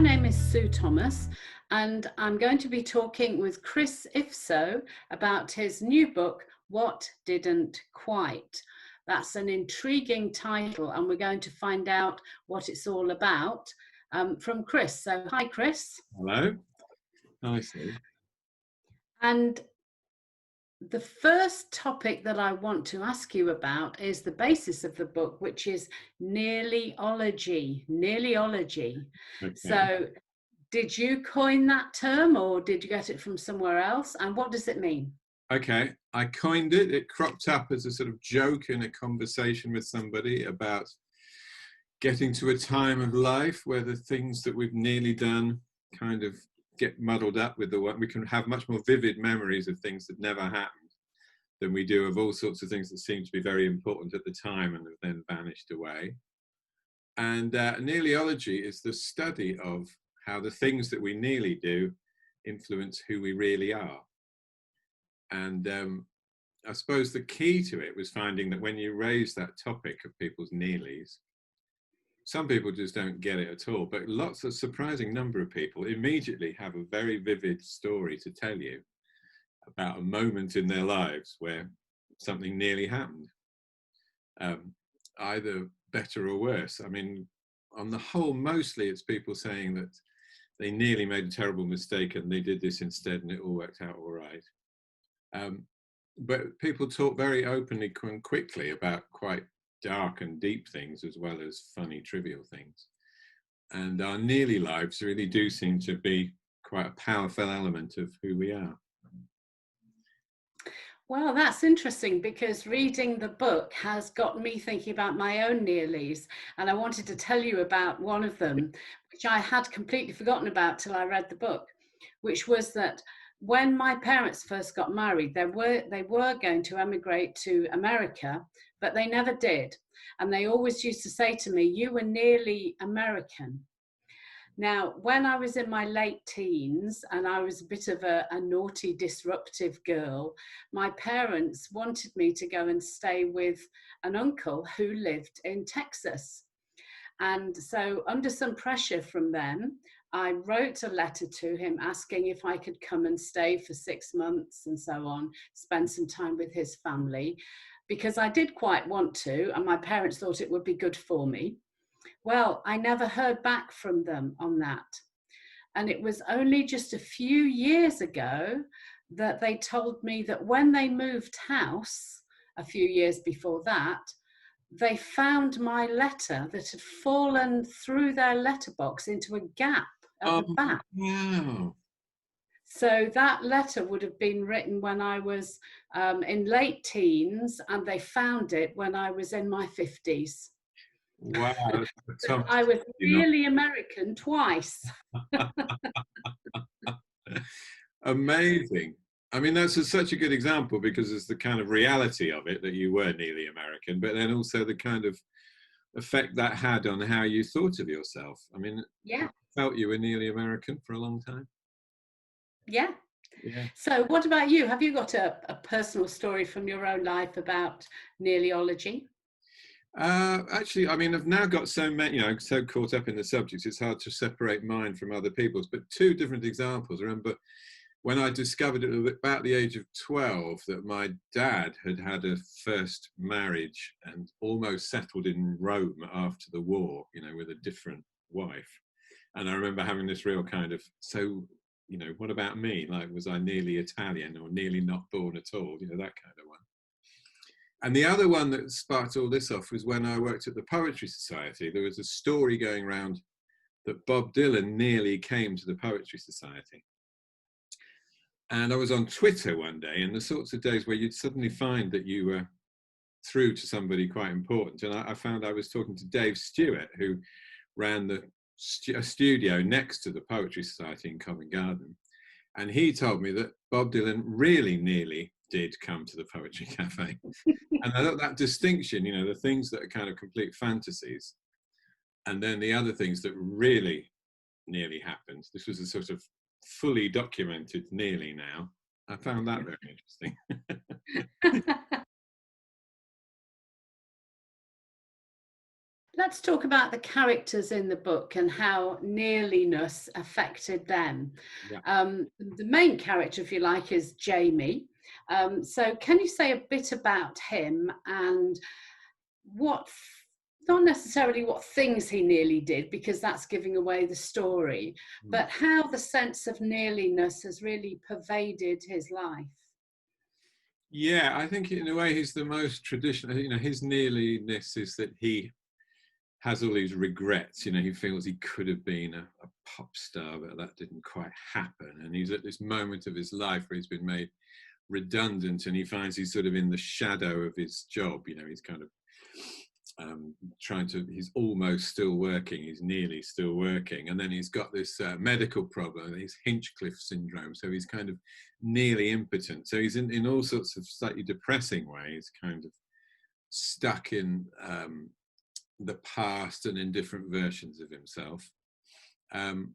my name is Sue Thomas, and I'm going to be talking with Chris Ifso about his new book, What Didn't Quite. That's an intriguing title, and we're going to find out what it's all about from Chris. So, hi, Chris. Hello. Hi, Sue. And the first topic that I want to ask you about is the basis of the book, which is Nearlyology. Nearlyology. Okay. So, did you coin that term, or did you get it from somewhere else? And what does it mean? Okay, I coined it. It cropped up as a sort of joke in a conversation with somebody about getting to a time of life where the things that we've nearly done kind of get muddled up with the one. We can have much more vivid memories of things that never happened than we do of all sorts of things that seem to be very important at the time and have then vanished away. And Nearlyology is the study of how the things that we nearly do influence who we really are. And I suppose the key to it was finding that when you raise that topic of people's nearlies, some people just don't get it at all, but lots of surprising number of people immediately have a very vivid story to tell you about a moment in their lives where something nearly happened, either better or worse. I mean, on the whole, mostly it's people saying that they nearly made a terrible mistake and they did this instead and it all worked out all right. But people talk very openly and quickly about quite dark and deep things as well as funny, trivial things. And our nearly lives really do seem to be quite a powerful element of who we are. Well, that's interesting, because reading the book has got me thinking about my own nearlies, and I wanted to tell you about one of them, which I had completely forgotten about till I read the book, which was that when my parents first got married, they were going to emigrate to America, but they never did. And they always used to say to me, "You were nearly American." Now, when I was in my late teens and I was a bit of a naughty, disruptive girl, my parents wanted me to go and stay with an uncle who lived in Texas. And so, under some pressure from them, I wrote a letter to him asking if I could come and stay for 6 months and so on, spend some time with his family, because I did quite want to, and my parents thought it would be good for me. Well, I never heard back from them on that. And it was only just a few years ago that they told me that when they moved house, a few years before that, they found my letter that had fallen through their letterbox into a gap at the back. Wow. So that letter would have been written when I was in late teens, and they found it when I was in my 50s. Wow. I was really American twice. Amazing. I mean, that's such a good example, because it's the kind of reality of it that you were nearly American, but then also the kind of effect that had on how you thought of yourself. I mean, yeah, felt you were nearly American for a long time. Yeah. Yeah. So what about you? Have you got a personal story from your own life about Nearlyology? Actually, I mean, I've now got so many, so caught up in the subject, it's hard to separate mine from other people's, but two different examples. I remember when I discovered at about the age of 12 that my dad had had a first marriage and almost settled in Rome after the war, with a different wife. And I remember having this real kind of, so, what about me? Like, was I nearly Italian or nearly not born at all? That kind of one. And the other one that sparked all this off was when I worked at the Poetry Society. There was a story going around that Bob Dylan nearly came to the Poetry Society. And I was on Twitter one day, and the sorts of days where you'd suddenly find that you were through to somebody quite important. And I found I was talking to Dave Stewart, who ran a studio next to the Poetry Society in Covent Garden. And he told me that Bob Dylan really nearly did come to the Poetry Cafe. And I thought that distinction, the things that are kind of complete fantasies, and then the other things that really nearly happened. This was a sort of fully documented nearly now. I found that very interesting. Let's talk about the characters in the book and how nearlyness affected them. Yeah. The main character, if you like, is Jamie. So can you say a bit about him and what, not necessarily what things he nearly did, because that's giving away the story, Mm. but how the sense of nearlyness has really pervaded his life? Yeah, I think in a way he's the most traditional. You know, his nearlyness is that he has all these regrets. You know, he feels he could have been a pop star, but that didn't quite happen. And he's at this moment of his life where he's been made redundant, and he finds he's sort of in the shadow of his job. You know, he's kind of he's almost still working, he's nearly still working, and then he's got this medical problem, his Hinchcliffe syndrome, so he's kind of nearly impotent. So he's in all sorts of slightly depressing ways, kind of stuck in the past and in different versions of himself. And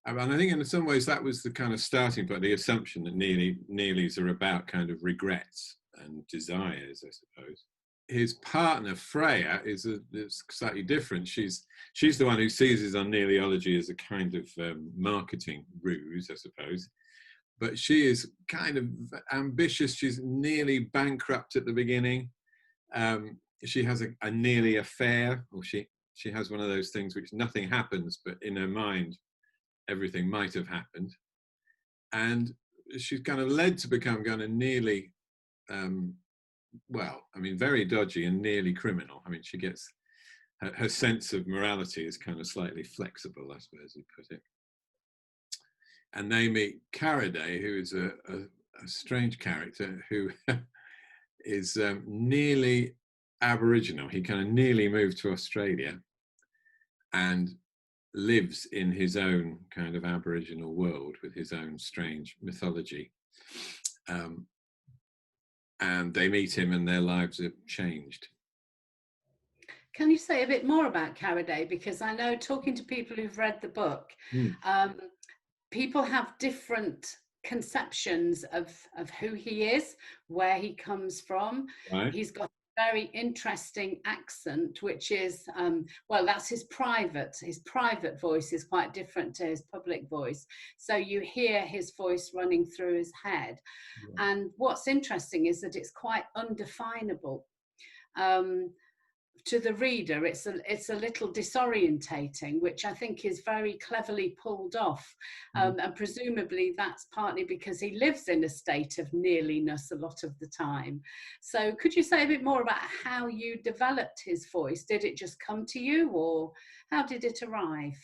I think in some ways that was the kind of starting point, the assumption that nearlies are about kind of regrets and desires, I suppose. His partner Freya is slightly different. She's the one who seizes on Nearlyology as a kind of marketing ruse, I suppose. But she is kind of ambitious. She's nearly bankrupt at the beginning. She has a nearly affair, or she has one of those things which nothing happens, but in her mind everything might have happened, and she's kind of led to become kind of nearly well, I mean, very dodgy and nearly criminal. I mean, she gets her sense of morality is kind of slightly flexible, I suppose you put it. And they meet Caraday, who is a strange character who is nearly Aboriginal. He kind of nearly moved to Australia and lives in his own kind of Aboriginal world with his own strange mythology. And they meet him and their lives are changed. Can you say a bit more about Caraday? Because I know, talking to people who've read the book, people have different conceptions of who he is, where he comes from. Right. He's got a very interesting accent, which is, well, that's his private voice is quite different to his public voice. So you hear his voice running through his head. Yeah. And what's interesting is that it's quite undefinable. To the reader, it's a little disorientating, which I think is very cleverly pulled off, and presumably that's partly because he lives in a state of nearlyness a lot of the time. So could you say a bit more about how you developed his voice? Did it just come to you, or how did it arrive?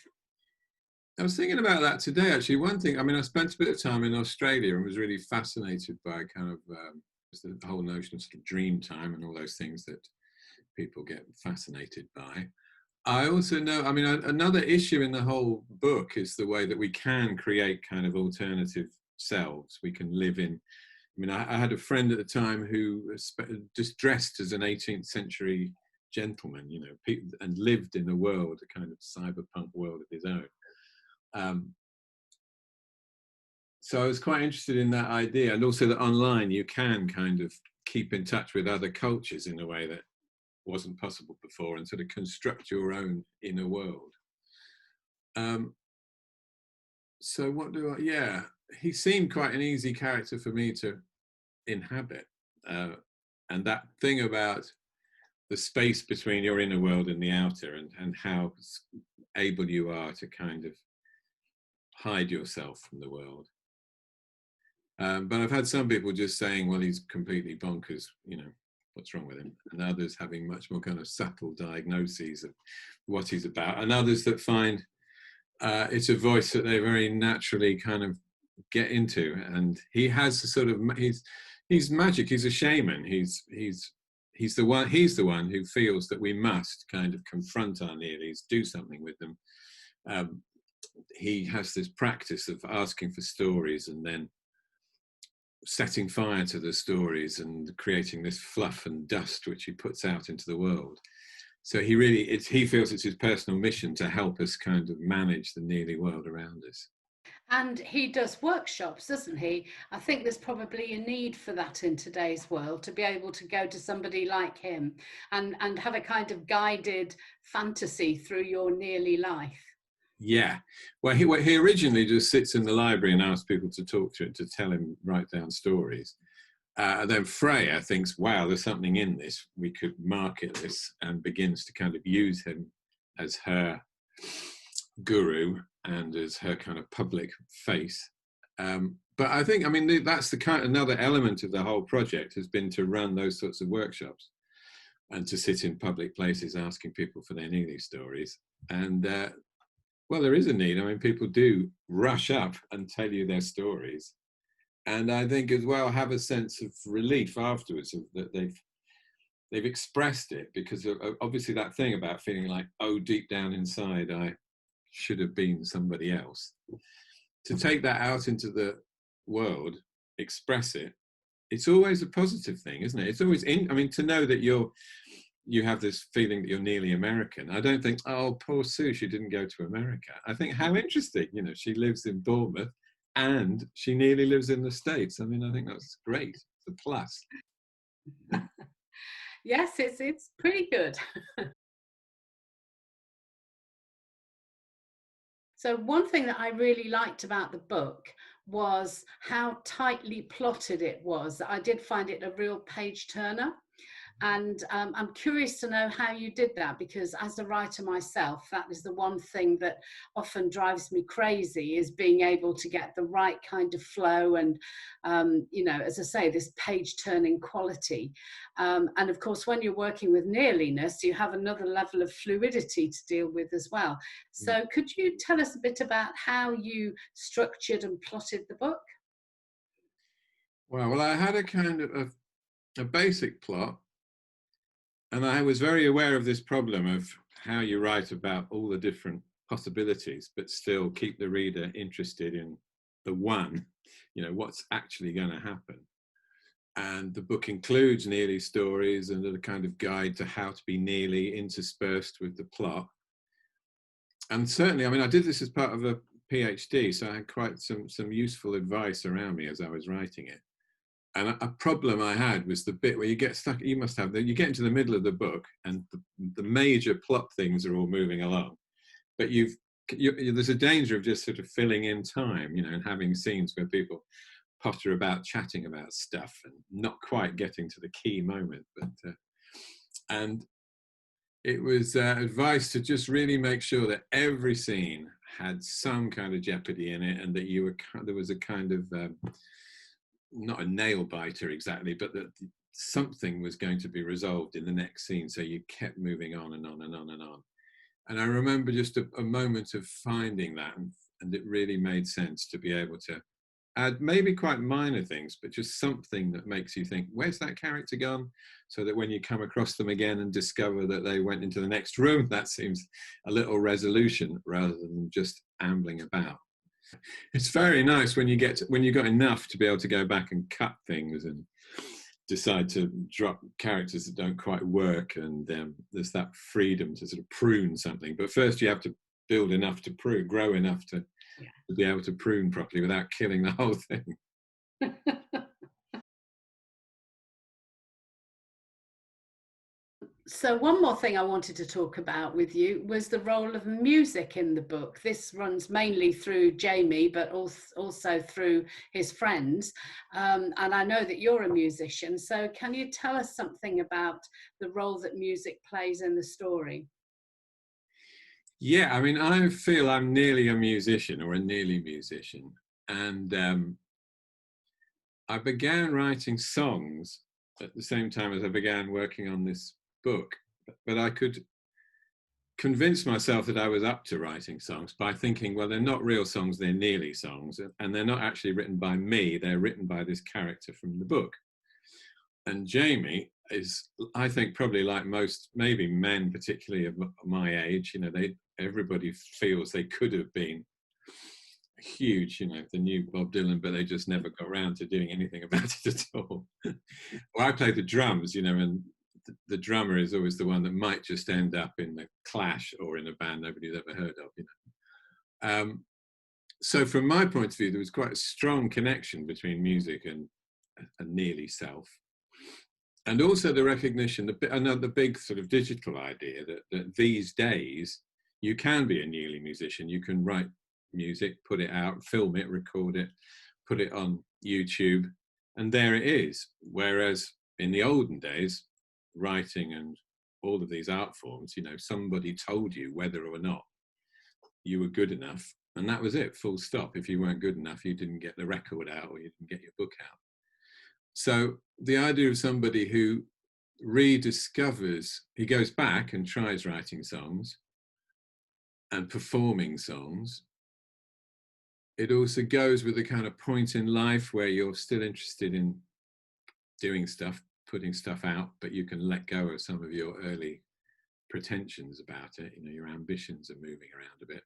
I was thinking about that today, actually. One thing, I mean, I spent a bit of time in Australia and was really fascinated by kind of the whole notion of sort of dream time and all those things that people get fascinated by. I also know, I mean, another issue in the whole book is the way that we can create kind of alternative selves. We can live in, I mean, I had a friend at the time who was just dressed as an 18th century gentleman, you know, and lived in a world, a kind of cyberpunk world of his own. So I was quite interested in that idea, and also that online you can kind of keep in touch with other cultures in a way that wasn't possible before, and sort of construct your own inner world. So what do I, yeah, he seemed quite an easy character for me to inhabit. And that thing about the space between your inner world and the outer, and how able you are to kind of hide yourself from the world. But I've had some people just saying, well, he's completely bonkers, you know, what's wrong with him? And others having much more kind of subtle diagnoses of what he's about. And others that find it's a voice that they very naturally kind of get into. And he has a sort of, he's magic, he's a shaman. He's the one who feels that we must kind of confront our nearlies, do something with them. He has this practice of asking for stories and then setting fire to the stories and creating this fluff and dust which he puts out into the world. So he feels it's his personal mission to help us kind of manage the nearly world around us. And he does workshops, doesn't he? I think there's probably a need for that in today's world, to be able to go to somebody like him and have a kind of guided fantasy through your nearly life. Yeah. Well, he originally just sits in the library and asks people to talk to it, to tell him, write down stories. And then Freya thinks, wow, there's something in this. We could market this, and begins to kind of use him as her guru and as her kind of public face. But I think, I mean, that's the kind of another element of the whole project, has been to run those sorts of workshops and to sit in public places asking people for their Nearly stories. And well, there is a need. I mean, people do rush up and tell you their stories. And I think as well have a sense of relief afterwards that they've expressed it, because obviously that thing about feeling like, oh, deep down inside, I should have been somebody else. To take that out into the world, express it, it's always a positive thing, isn't it? It's always I mean, to know that you have this feeling that you're nearly American. I don't think, oh, poor Sue, she didn't go to America. I think, how interesting, you know, she lives in Bournemouth and she nearly lives in the States. I mean, I think that's great. It's a plus. Yes, it's pretty good. So one thing that I really liked about the book was how tightly plotted it was. I did find it a real page turner. And I'm curious to know how you did that, because as a writer myself, that is the one thing that often drives me crazy, is being able to get the right kind of flow and, you know, as I say, this page turning quality. And of course, when you're working with nearliness, you have another level of fluidity to deal with as well. So could you tell us a bit about how you structured and plotted the book? Well, I had a kind of a basic plot. And I was very aware of this problem of how you write about all the different possibilities, but still keep the reader interested in the one, you know, what's actually going to happen. And the book includes nearly stories and a kind of guide to how to be nearly interspersed with the plot. And certainly, I mean, I did this as part of a PhD, so I had quite some useful advice around me as I was writing it. And a problem I had was the bit where you get stuck. You must have you get into the middle of the book, and the major plot things are all moving along, but there's a danger of just sort of filling in time, you know, and having scenes where people potter about chatting about stuff and not quite getting to the key moment. But and it was advice to just really make sure that every scene had some kind of jeopardy in it, and that there was a kind of not a nail biter exactly, but that something was going to be resolved in the next scene. So you kept moving on and on and on and on. And I remember just a moment of finding that, and it really made sense to be able to add maybe quite minor things, but just something that makes you think, where's that character gone? So that when you come across them again and discover that they went into the next room, that seems a little resolution rather than just ambling about. It's very nice when you got enough to be able to go back and cut things and decide to drop characters that don't quite work, and there's that freedom to sort of prune something. But first you have to build enough to prune, grow enough to be able to prune properly without killing the whole thing. So one more thing I wanted to talk about with you was the role of music in the book. This runs mainly through Jamie, but also through his friends. And I know that you're a musician. So can you tell us something about the role that music plays in the story? Yeah, I mean, I feel I'm nearly a musician, or a nearly musician. And I began writing songs at the same time as I began working on this book. But I could convince myself that I was up to writing songs by thinking, well, they're not real songs, they're nearly songs, and they're not actually written by me, they're written by this character from the book. And Jamie is, I think, probably like most, maybe men, particularly of my age, you know, everybody feels they could have been huge, you know, the new Bob Dylan, but they just never got around to doing anything about it at all. Or I play the drums, you know, and the drummer is always the one that might just end up in the Clash or in a band nobody's ever heard of, you know. So from my point of view, there was quite a strong connection between music and Nearly self. And also the recognition, another big sort of digital idea that these days you can be a Nearly musician. You can write music, put it out, film it, record it, put it on YouTube, and there it is. Whereas in the olden days, writing and all of these art forms, you know, somebody told you whether or not you were good enough, and that was it, full stop. If you weren't good enough, you didn't get the record out or you didn't get your book out. So the idea of somebody who rediscovers, he goes back and tries writing songs and performing songs. It also goes with a kind of point in life where you're still interested in doing stuff, putting stuff out, but you can let go of some of your early pretensions about it. You know, your ambitions are moving around a bit.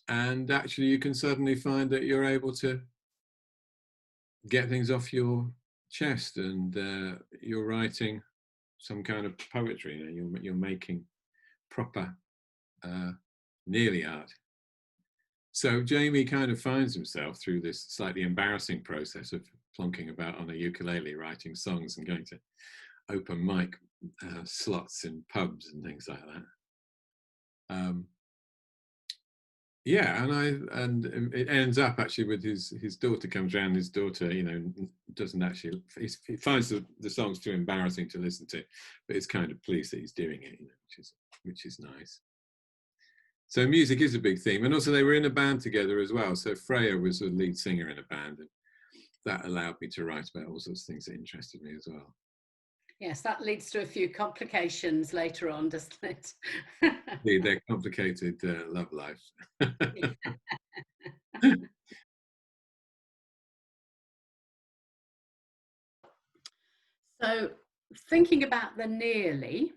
And actually you can suddenly find that you're able to get things off your chest, and you're writing some kind of poetry. You know, you're making proper nearly art. So Jamie kind of finds himself through this slightly embarrassing process of plonking about on a ukulele, writing songs and going to open mic slots in pubs and things like that. Yeah, and it ends up actually with his daughter comes around. His daughter, you know, doesn't actually. He finds the songs too embarrassing to listen to, but it's kind of pleased that he's doing it, you know, which is nice. So music is a big theme, and also they were in a band together as well. So Freya was a lead singer in a band, and that allowed me to write about all sorts of things that interested me as well. Yes, that leads to a few complications later on, doesn't it? Their complicated love lives. So thinking about the nearly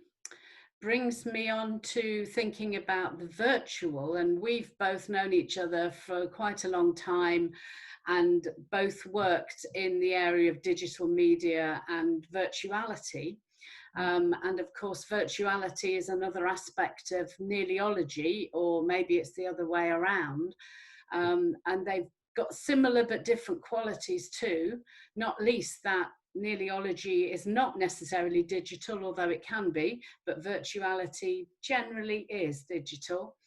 brings me on to thinking about the virtual, and we've both known each other for quite a long time and both worked in the area of digital media and virtuality. And of course, virtuality is another aspect of Nearlyology, or maybe it's the other way around. And they've got similar but different qualities too, not least that Nearlyology is not necessarily digital, although it can be, but virtuality generally is digital.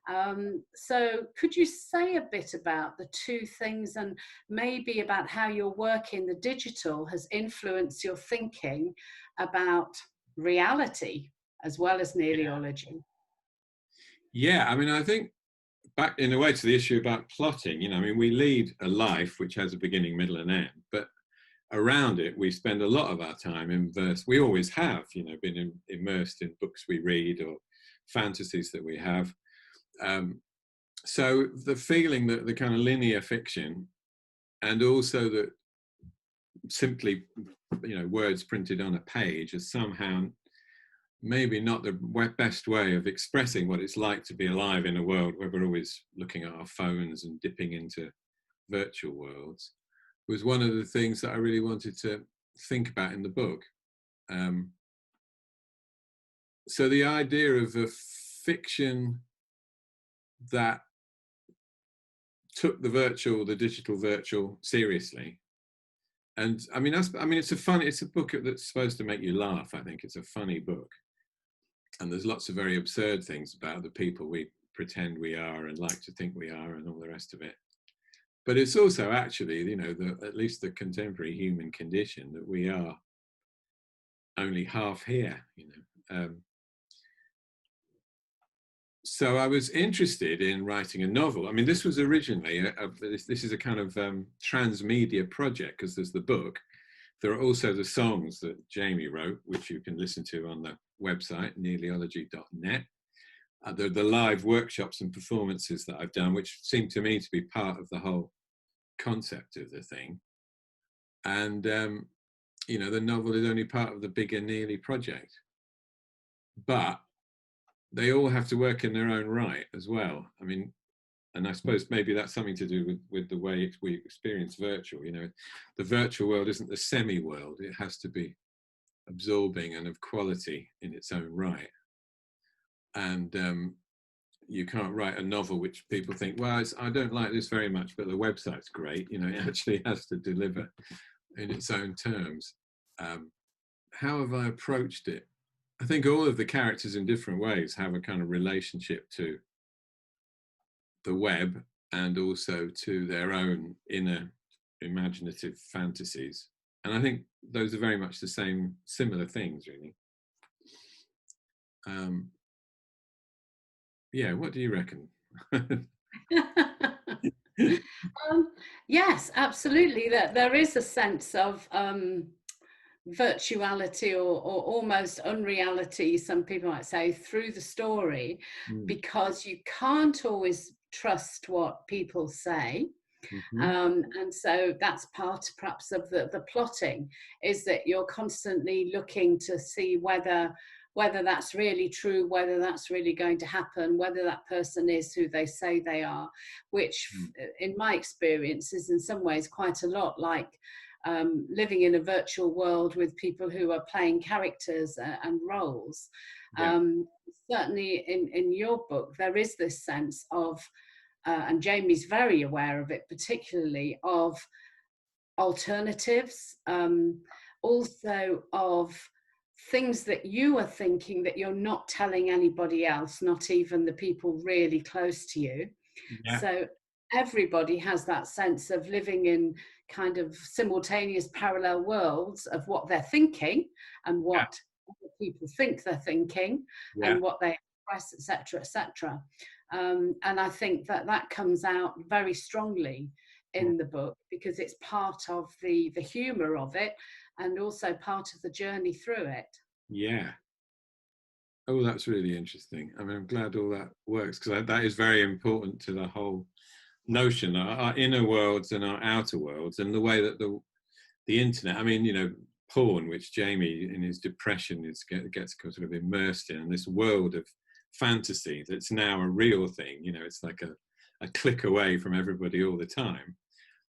Yeah. So could you say a bit about the two things, and maybe about how your work in the digital has influenced your thinking about reality as well as Nearlyology? Yeah, I mean, I think back in a way to the issue about plotting, you know, I mean, we lead a life which has a beginning, middle, and end, but around it, we spend a lot of our time immersed. We always have, you know, been immersed in books we read or fantasies that we have. So the feeling that the kind of linear fiction, and also that simply, you know, words printed on a page is somehow maybe not the best way of expressing what it's like to be alive in a world where we're always looking at our phones and dipping into virtual worlds, was one of the things that I really wanted to think about in the book. So the idea of a fiction that took the digital virtual seriously. And I mean, it's a book that's supposed to make you laugh. I think it's a funny book. And there's lots of very absurd things about the people we pretend we are and like to think we are and all the rest of it. But it's also actually, you know, at least the contemporary human condition, that we are only half here, you know. So I was interested in writing a novel. I mean, this was originally, this is a kind of transmedia project, because there's the book. There are also the songs that Jamie wrote, which you can listen to on the website, nearlyology.net. The live workshops and performances that I've done, which seem to me to be part of the whole concept of the thing. And, you know, the novel is only part of the bigger Nearly project. But they all have to work in their own right as well. I mean, and I suppose maybe that's something to do with the way we experience virtual. You know, the virtual world isn't the semi-world. It has to be absorbing and of quality in its own right. And you can't write a novel which people think, well, I don't like this very much, but the website's great. You know, it actually has to deliver in its own terms. How have I approached it? I think all of the characters in different ways have a kind of relationship to the web and also to their own inner imaginative fantasies. And I think those are very much the same, similar things, really. Yeah, what do you reckon? Yes, absolutely. There is a sense of virtuality or almost unreality, some people might say, through the story, because you can't always trust what people say. And so that's part perhaps of the plotting, is that you're constantly looking to see whether that's really true, whether that's really going to happen, whether that person is who they say they are, which in my experience is in some ways quite a lot like living in a virtual world with people who are playing characters and roles. Yeah. Certainly in your book, there is this sense of, and Jamie's very aware of it, particularly of alternatives, also of things that you are thinking that you're not telling anybody else, not even the people really close to you. Yeah. So everybody has that sense of living in kind of simultaneous parallel worlds of what they're thinking and what other people think they're thinking and what they express, etc., etc. And I think that comes out very strongly in the book, because it's part of the humor of it and also part of the journey through it. Yeah. Oh, that's really interesting. I mean, I'm glad all that works, because that is very important to the whole notion, our inner worlds and our outer worlds, and the way that the internet, I mean, you know, porn, which Jamie in his depression gets sort of immersed in this world of fantasy that's now a real thing. You know, it's like a click away from everybody all the time.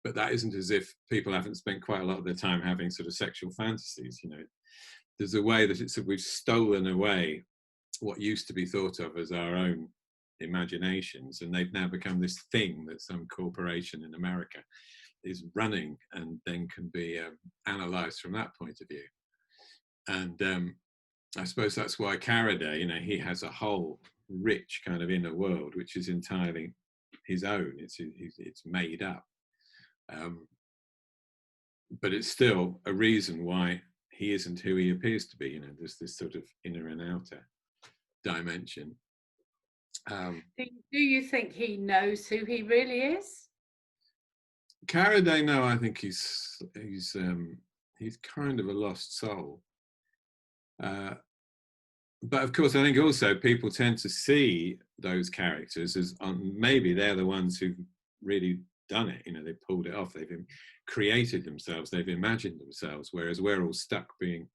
But that isn't as if people haven't spent quite a lot of their time having sort of sexual fantasies. You know, there's a way that we've stolen away what used to be thought of as our own imaginations, and they've now become this thing that some corporation in America is running, and then can be analysed from that point of view. And I suppose that's why Carradine, you know, he has a whole rich kind of inner world which is entirely his own. It's made up. But it's still a reason why he isn't who he appears to be. You know, there's this sort of inner and outer dimension. Do you think he knows who he really is? Carradine, no, I think he's kind of a lost soul. But of course, I think also people tend to see those characters as maybe they're the ones who've really done it. You know, they've pulled it off. They've created themselves. They've imagined themselves. Whereas we're all stuck being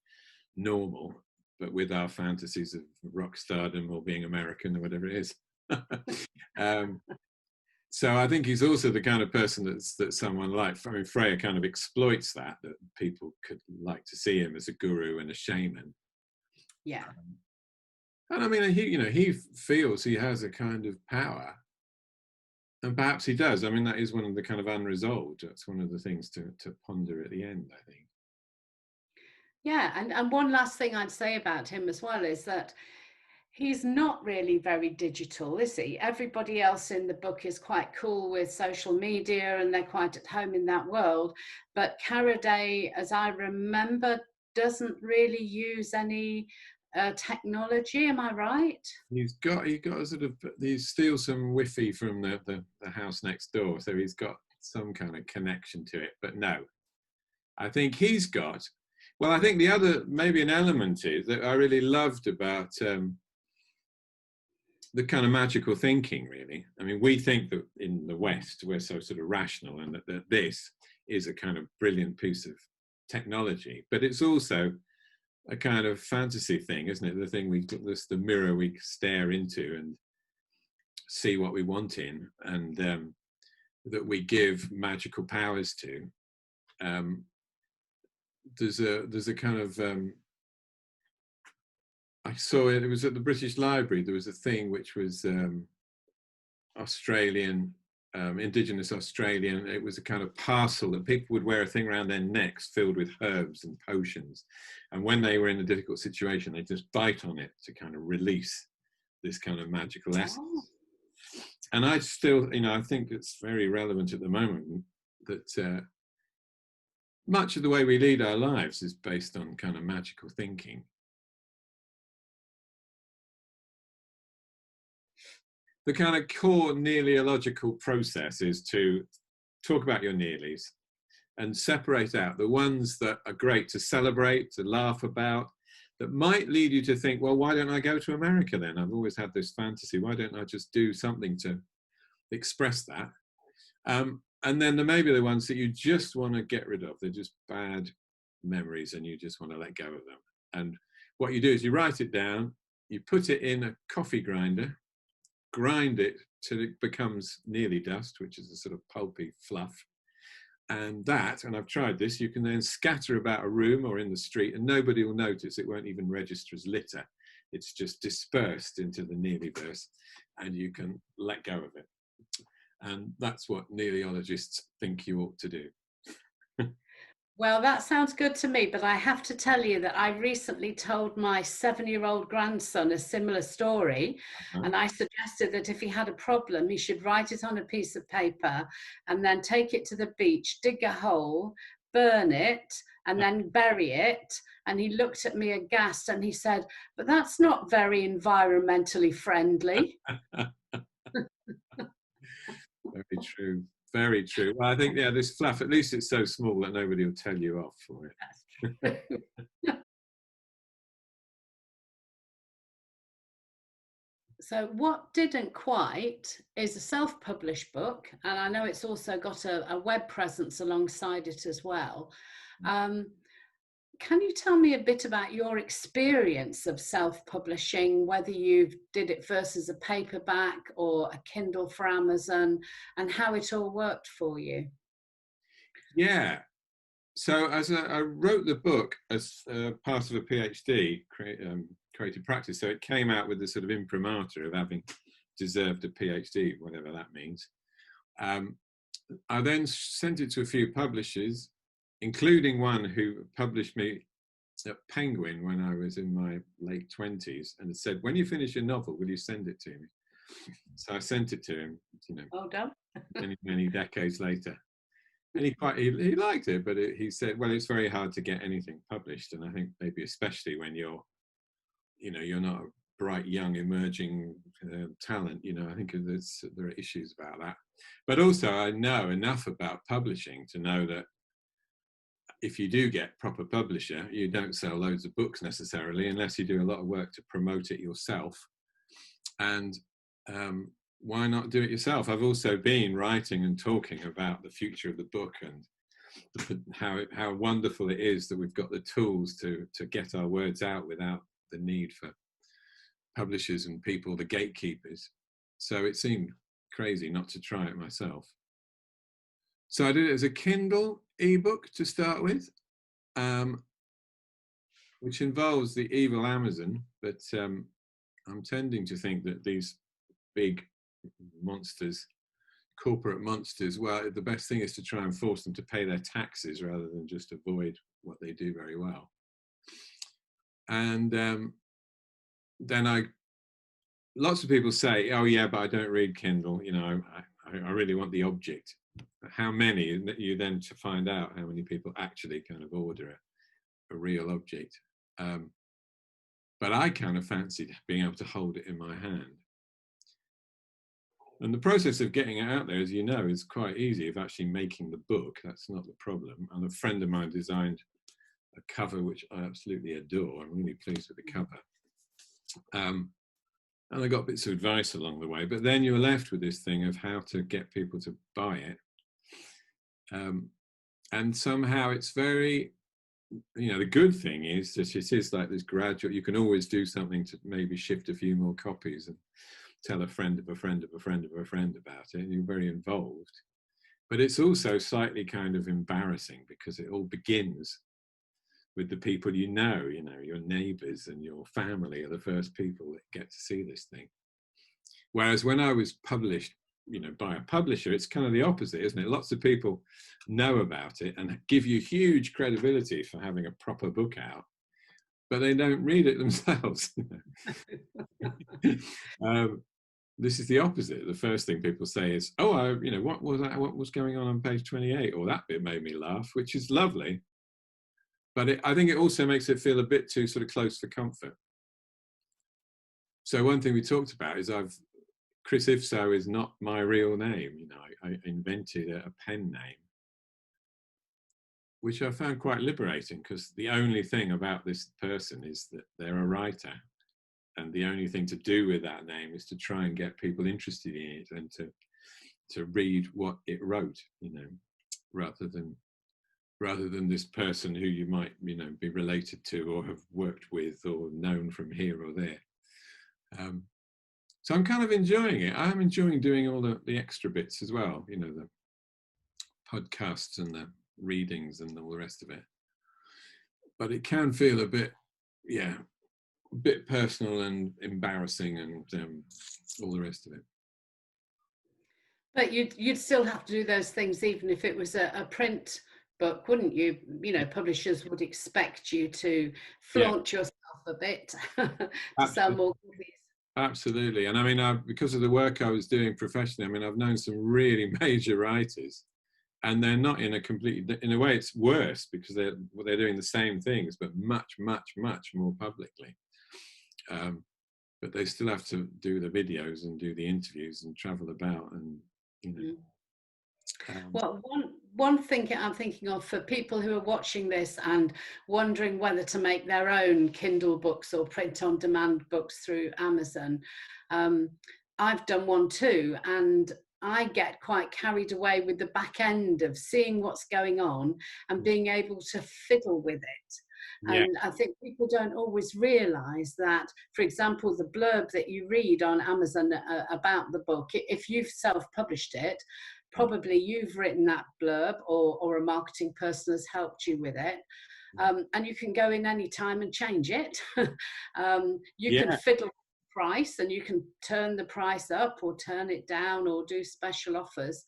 normal, but with our fantasies of rock stardom or being American or whatever it is. So I think he's also the kind of person that someone like, I mean, Freya kind of exploits that people could like to see him as a guru and a shaman. Yeah. And I mean, he feels he has a kind of power, and perhaps he does. I mean, that is one of the kind of unresolved. That's one of the things to ponder at the end, I think. Yeah, and one last thing I'd say about him as well is that he's not really very digital, is he? Everybody else in the book is quite cool with social media and they're quite at home in that world. But Carradine, as I remember, doesn't really use any technology. Am I right? He got a sort of, he steals some Wi-Fi from the house next door, so he's got some kind of connection to it. But no, I think he's got. Well, I think the other, maybe an element is that I really loved about the kind of magical thinking, really. I mean, we think that in the West, we're so sort of rational, and that this is a kind of brilliant piece of technology, but it's also a kind of fantasy thing, isn't it? The thing the mirror we stare into and see what we want in, and that we give magical powers to. There's a kind of I saw it. It was at the British Library. There was a thing which was Australian, indigenous Australian. It was a kind of parcel that people would wear a thing around their necks filled with herbs and potions. And when they were in a difficult situation, they just bite on it to kind of release this kind of magical essence. Oh. And I still, I think it's very relevant at the moment that much of the way we lead our lives is based on kind of magical thinking. The kind of core Nearlyological process is to talk about your Nearlies and separate out the ones that are great to celebrate, to laugh about, that might lead you to think, well, why don't I go to America then? I've always had this fantasy. Why don't I just do something to express that? And then there may be the ones that you just want to get rid of. They're just bad memories and you just want to let go of them. And what you do is you write it down, you put it in a coffee grinder, grind it till it becomes nearly dust, which is a sort of pulpy fluff. And I've tried this, you can then scatter about a room or in the street and nobody will notice. It won't even register as litter. It's just dispersed into the Nearlyverse and you can let go of it. And that's what Nearlyologists think you ought to do. Well, that sounds good to me, but I have to tell you that I recently told my 7-year-old grandson a similar story, and I suggested that if he had a problem, he should write it on a piece of paper and then take it to the beach, dig a hole, burn it, and then bury it. And he looked at me aghast and he said, "But that's not very environmentally friendly." Very true. Very true. Well, I think, this fluff, at least it's so small that nobody will tell you off for it. That's true. So what didn't quite is a self-published book, and I know it's also got a web presence alongside it as well. Can you tell me a bit about your experience of self-publishing, whether you did it first as a paperback or a Kindle for Amazon, and how it all worked for you? Yeah. So I wrote the book as part of a PhD, creative practice. So it came out with the sort of imprimatur of having deserved a PhD, whatever that means. I then sent it to a few publishers, including one who published me at Penguin when I was in my late 20s, and said, "When you finish your novel, will you send it to me?" So I sent it to him, Well done. many decades later. And he liked it, but he said, well, it's very hard to get anything published. And I think maybe especially when you're not a bright, young, emerging talent, I think there are issues about that. But also I know enough about publishing to know that if you do get proper publisher, you don't sell loads of books necessarily, unless you do a lot of work to promote it yourself. And why not do it yourself? I've also been writing and talking about the future of the book and how wonderful it is that we've got the tools to get our words out without the need for publishers and people, the gatekeepers. So it seemed crazy not to try it myself. So I did it as a Kindle ebook to start with, which involves the evil Amazon, but I'm tending to think that these big monsters, corporate monsters, well, the best thing is to try and force them to pay their taxes rather than just avoid what they do very well. And then lots of people say, oh yeah, but I don't read Kindle, I really want the object. How many, you then to find out how many people actually kind of order a real object. But I kind of fancied being able to hold it in my hand. And the process of getting it out there, as you know, is quite easy. Of actually making the book, that's not the problem. And a friend of mine designed a cover which I absolutely adore. I'm really pleased with the cover. And I got bits of advice along the way, but then you're left with this thing of how to get people to buy it. And somehow it's very, the good thing is that it is like this gradual, you can always do something to maybe shift a few more copies and tell a friend of a friend of a friend of a friend about it, and you're very involved. But it's also slightly kind of embarrassing because it all begins with the people your neighbours and your family are the first people that get to see this thing. Whereas when I was published by a publisher, it's kind of the opposite, isn't it? Lots of people know about it and give you huge credibility for having a proper book out, but they don't read it themselves. This is the opposite. The first thing people say is, "Oh, what was that? What was going on page 28? Or that bit made me laugh," which is lovely. But I think it also makes it feel a bit too sort of close for comfort. So one thing we talked about is Chris Ifso is not my real name. I invented a pen name, which I found quite liberating, because the only thing about this person is that they're a writer. And the only thing to do with that name is to try and get people interested in it and to read what it wrote, rather than this person who you might, be related to or have worked with or known from here or there. So I'm kind of enjoying it. I'm enjoying doing all the extra bits as well, the podcasts and the readings and all the rest of it. But it can feel a bit personal and embarrassing and all the rest of it. But you'd still have to do those things even if it was a print book, wouldn't you? Publishers would expect you to flaunt yourself a bit to sell more copies. Absolutely. And I mean, because of the work I was doing professionally, I've known some really major writers, and they're not in a way it's worse, because they're doing the same things but much, much, much more publicly. But they still have to do the videos and do the interviews and travel about and Well, one thing I'm thinking of for people who are watching this and wondering whether to make their own Kindle books or print-on-demand books through Amazon, I've done one too, and I get quite carried away with the back end of seeing what's going on and being able to fiddle with it. And I think people don't always realise that, for example, the blurb that you read on Amazon about the book, if you've self-published it, probably you've written that blurb, or a marketing person has helped you with it. And you can go in any time and change it. You can fiddle with the price, and you can turn the price up or turn it down or do special offers.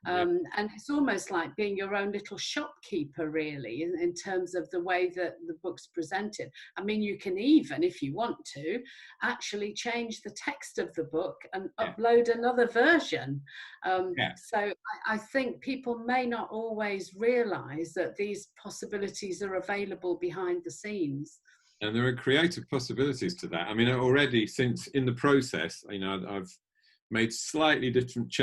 And it's almost like being your own little shopkeeper, really, in terms of the way that the book's presented. You can even, if you want to, actually change the text of the book and upload another version. So I think people may not always realise that these possibilities are available behind the scenes. And there are creative possibilities to that. Already, since in the process, I've made slightly different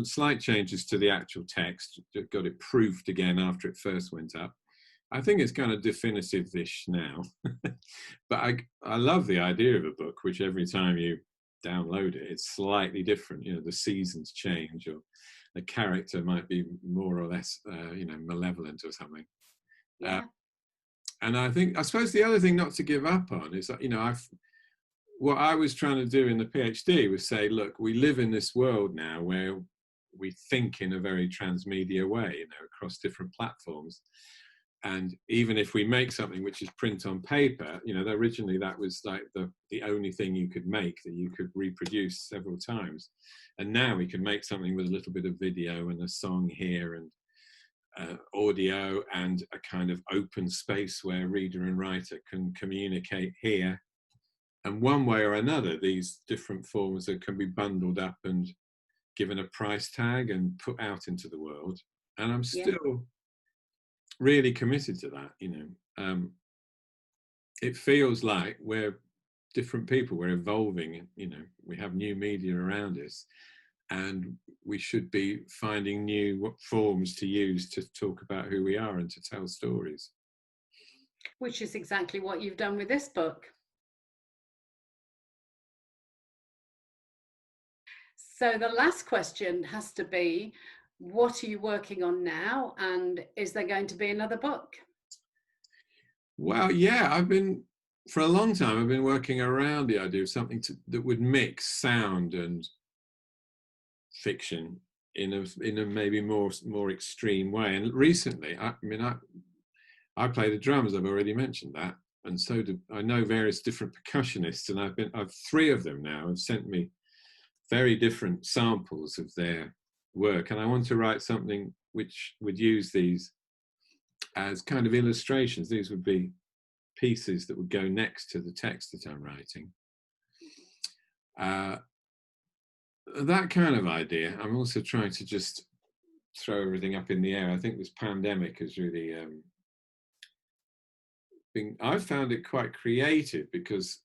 slight changes to the actual text, got it proofed again after it first went up. I think it's kind of definitive-ish now. But I love the idea of a book which every time you download it, it's slightly different. The seasons change, or the character might be more or less malevolent or something. And I suppose the other thing not to give up on is that what I was trying to do in the PhD was say, look, we live in this world now where we think in a very transmedia way, across different platforms. And even if we make something which is print on paper, originally that was like the only thing you could make that you could reproduce several times. And now we can make something with a little bit of video and a song here and audio and a kind of open space where reader and writer can communicate here. And one way or another, these different forms that can be bundled up and given a price tag and put out into the world. And I'm still really committed to that. It feels like we're different people, we're evolving, we have new media around us, and we should be finding new forms to use to talk about who we are and to tell stories. Which is exactly what you've done with this book. So the last question has to be, what are you working on now, and is there going to be another book? Well, for a long time, I've been working around the idea of something that would mix sound and fiction in a maybe more extreme way. And recently, I play the drums. I've already mentioned that, and so I know various different percussionists, and I've 3 of them now have sent me very different samples of their work, and I want to write something which would use these as kind of illustrations. These would be pieces that would go next to the text that I'm writing. That kind of idea. I'm also trying to just throw everything up in the air. I think this pandemic has really I've found it quite creative, because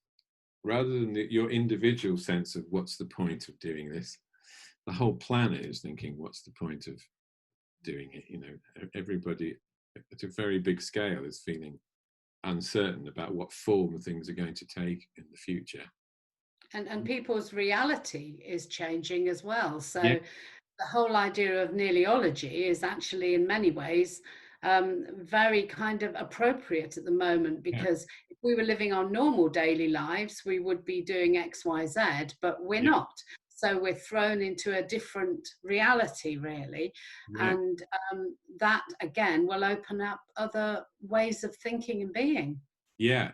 rather than your individual sense of what's the point of doing this, the whole planet is thinking, what's the point of doing it? You know, everybody at a very big scale is feeling uncertain about what form things are going to take in the future. And people's reality is changing as well. So Yeah. the whole idea of Nearlyology is actually in many ways very kind of appropriate at the moment, because if we were living our normal daily lives, we would be doing X, Y, Z, but we're not. So we're thrown into a different reality, really. Yeah. And that, again, will open up other ways of thinking and being. Yeah.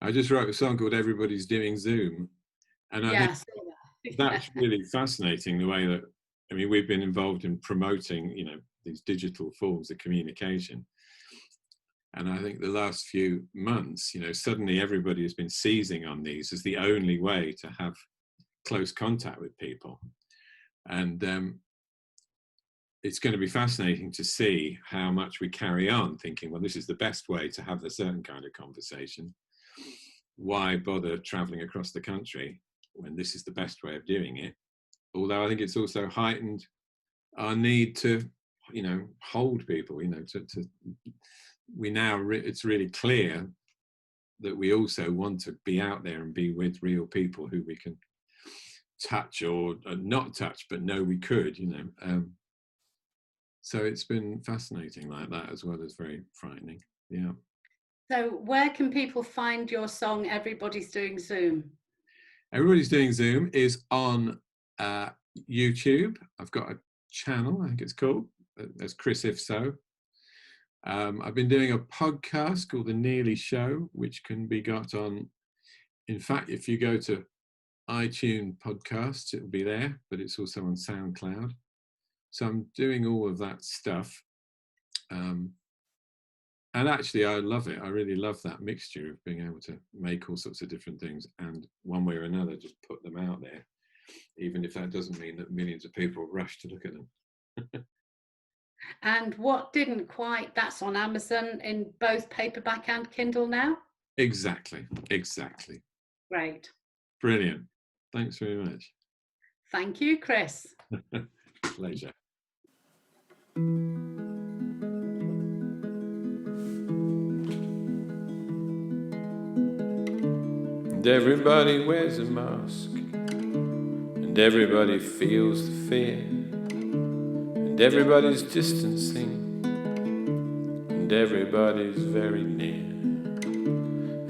I just wrote a song called Everybody's Doing Zoom. And I think that's really fascinating, the way that, I mean, we've been involved in promoting, you know, these digital forms of communication. And I think the last few months, you know, suddenly everybody has been seizing on these as the only way to have close contact with people. And it's going to be fascinating to see how much we carry on thinking, well, this is the best way to have a certain kind of conversation. Why bother traveling across the country when this is the best way of doing it? Although I think it's also heightened our need to, you know, hold people, you know, it's really clear that we also want to be out there and be with real people who we can touch or not touch, but know we could, you know. So it's been fascinating like that, as well as very frightening. Yeah. So where can people find your song, Everybody's Doing Zoom? Everybody's Doing Zoom is on YouTube. I've got a channel, I think it's called, as Chris Ifso. I've been doing a podcast called The Nearly Show, which can be got on, in fact, if you go to iTunes podcasts, it'll be there, but it's also on SoundCloud. So I'm doing all of that stuff. And actually, I love it. I really love that mixture of being able to make all sorts of different things and one way or another just put them out there, even if that doesn't mean that millions of people rush to look at them. And what didn't quite, that's on Amazon in both paperback and Kindle now? Exactly. Great. Brilliant. Thanks very much. Thank you, Chris. Pleasure. And everybody wears a mask, and everybody feels the fear, and everybody's distancing, and everybody's very near,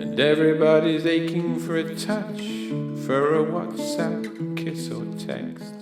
and everybody's aching for a touch, for a WhatsApp kiss or text,